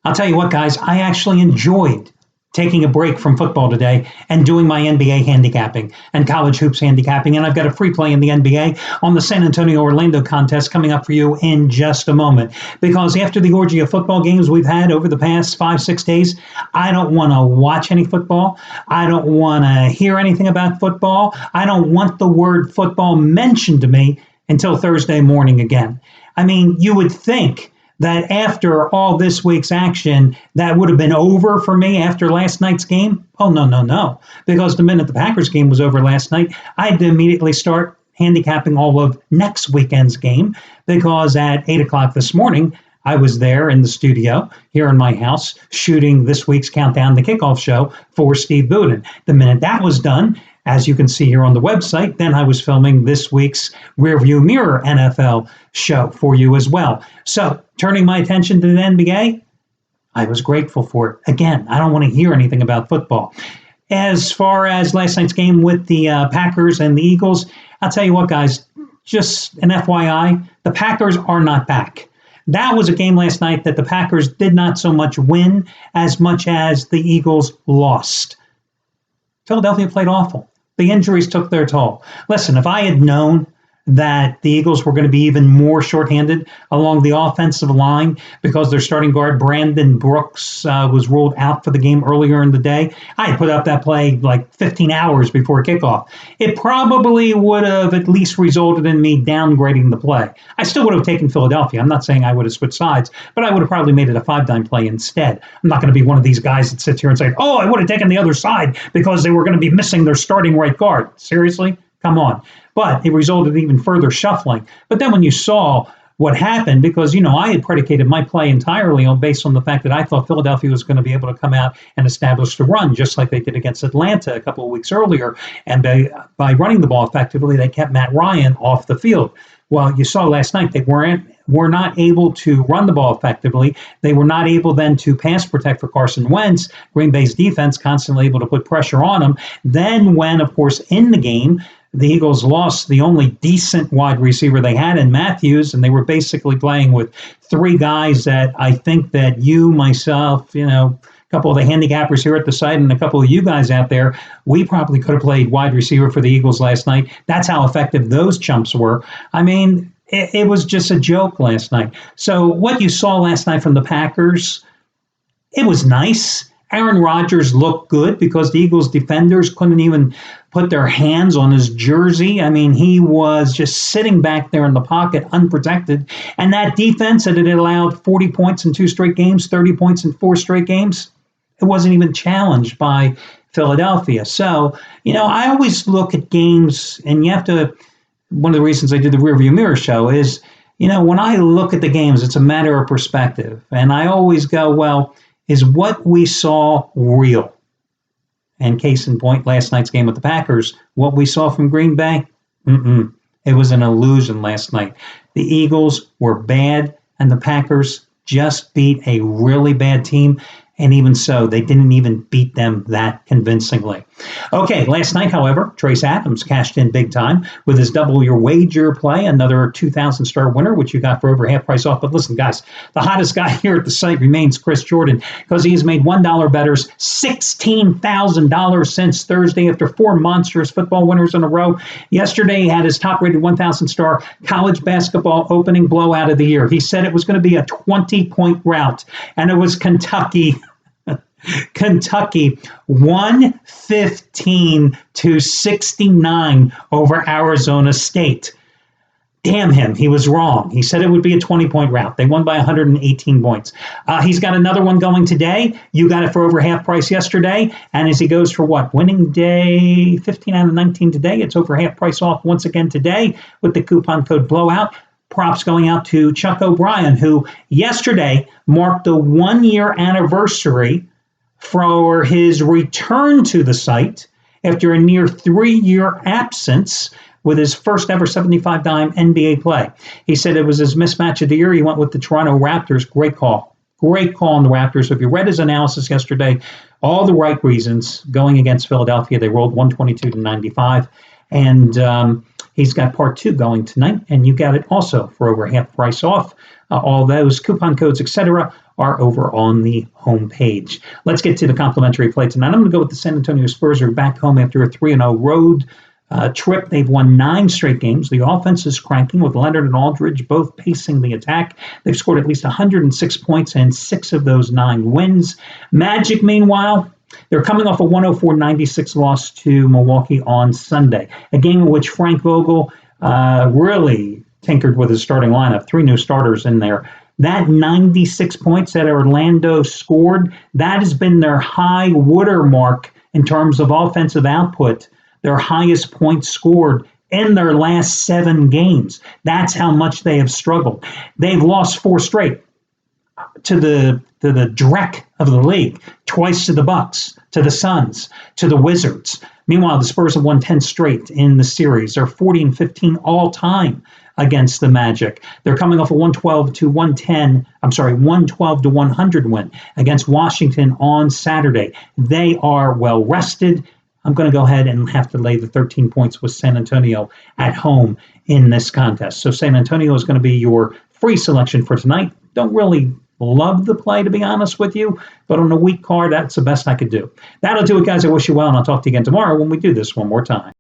I'll tell you what, guys, I actually enjoyed taking a break from football today and doing my NBA handicapping and college hoops handicapping. And I've got a free play in the NBA on the San Antonio-Orlando contest coming up for you in just a moment. Because after the orgy of football games we've had over the past 5-6 days, I don't want to watch any football. I don't want to hear anything about football. I don't want the word football mentioned to me until Thursday morning again. I mean, you would think that after all this week's action, that would have been over for me after last night's game? Oh, no. Because the minute the Packers game was over last night, I had to immediately start handicapping all of next weekend's game, because at 8 o'clock this morning, I was there in the studio here in my house shooting this week's Countdown the Kickoff show for Steve Budin. The minute that was done, as you can see here on the website, then I was filming this week's Rearview Mirror NFL show for you as well. So, turning my attention to the NBA, I was grateful for it. Again, I don't want to hear anything about football. As far as last night's game with the Packers and the Eagles, I'll tell you what, guys, just an FYI, the Packers are not back. That was a game last night that the Packers did not so much win as much as the Eagles lost. Philadelphia played awful. The injuries took their toll. Listen, if I had known that the Eagles were going to be even more shorthanded along the offensive line because their starting guard, Brandon Brooks, was ruled out for the game earlier in the day, I had put up that play like 15 hours before kickoff. It probably would have at least resulted in me downgrading the play. I still would have taken Philadelphia. I'm not saying I would have switched sides, but I would have probably made it a 5-dime play instead. I'm not going to be one of these guys that sits here and says, oh, I would have taken the other side because they were going to be missing their starting right guard. Seriously? Come on. But it resulted in even further shuffling. But then when you saw what happened, because, I had predicated my play entirely based on the fact that I thought Philadelphia was going to be able to come out and establish the run, just like they did against Atlanta a couple of weeks earlier. And by running the ball effectively, they kept Matt Ryan off the field. Well, you saw last night they were not able to run the ball effectively. They were not able then to pass protect for Carson Wentz. Green Bay's defense constantly able to put pressure on him. Then when, of course, in the game, the Eagles lost the only decent wide receiver they had in Matthews, and they were basically playing with three guys that I think that you, myself, a couple of the handicappers here at the site and a couple of you guys out there, we probably could have played wide receiver for the Eagles last night. That's how effective those chumps were. I mean, it was just a joke last night. So what you saw last night from the Packers, it was nice. Aaron Rodgers looked good because the Eagles defenders couldn't even put their hands on his jersey. I mean, he was just sitting back there in the pocket, unprotected. And that defense that had allowed 40 points in 2 straight games, 30 points in 4 straight games, it wasn't even challenged by Philadelphia. So, I always look at games, and you have to, one of the reasons I did the Rearview Mirror show is, when I look at the games, it's a matter of perspective. And I always go, well, is what we saw real? And case in point, last night's game with the Packers, what we saw from Green Bay, it was an illusion last night. The Eagles were bad, and the Packers just beat a really bad team. And even so, they didn't even beat them that convincingly. Okay, last night, however, Trace Adams cashed in big time with his double your wager play, another 2,000-star winner, which you got for over half price off. But listen, guys, the hottest guy here at the site remains Chris Jordan, because he has made $1 bettors $16,000 since Thursday after 4 monstrous football winners in a row. Yesterday, he had his top-rated 1,000-star college basketball opening blowout of the year. He said it was going to be a 20-point rout, and it was Kentucky 115-69 over Arizona State. Damn him, he was wrong. He said it would be a 20-point rout. They won by 118 points. He's got another one going today. You got it for over half price yesterday. And as he goes for what? Winning day 15 out of 19 today. It's over half price off once again today with the coupon code BLOWOUT. Props going out to Chuck O'Brien, who yesterday marked the 1-year anniversary for his return to the site after a near 3-year absence with his first ever 75-dime NBA play. He said it was his mismatch of the year. He went with the Toronto Raptors. Great call. Great call on the Raptors. If you read his analysis yesterday, all the right reasons going against Philadelphia. They rolled 122-95. And he's got part 2 going tonight, and you got it also for over half price off All those coupon codes, etc., are over on the home page. Let's get to the complimentary play tonight. I'm going to go with the San Antonio Spurs, who are back home after a 3-0 road trip. They've won 9 straight games. The offense is cranking with Leonard and Aldridge both pacing the attack. They've scored at least 106 points in 6 of those 9 wins. Magic, meanwhile, they're coming off a 104-96 loss to Milwaukee on Sunday, a game in which Frank Vogel really tinkered with his starting lineup. 3 new starters in there. That 96 points that Orlando scored, that has been their high watermark in terms of offensive output, their highest points scored in their last 7 games. That's how much they have struggled. They've lost 4 straight to the dreck of the league, twice to the Bucks, to the Suns, to the Wizards. Meanwhile, the Spurs have won 10 straight in the series. They're 40-15 all time against the Magic. They're coming off a 112-100 win against Washington on Saturday. They are well rested. I'm going to go ahead and have to lay the 13 points with San Antonio at home in this contest. So San Antonio is going to be your free selection for tonight. Don't really love the play, to be honest with you, but on a weak card, that's the best I could do. That'll do it, guys. I wish you well, and I'll talk to you again tomorrow when we do this one more time.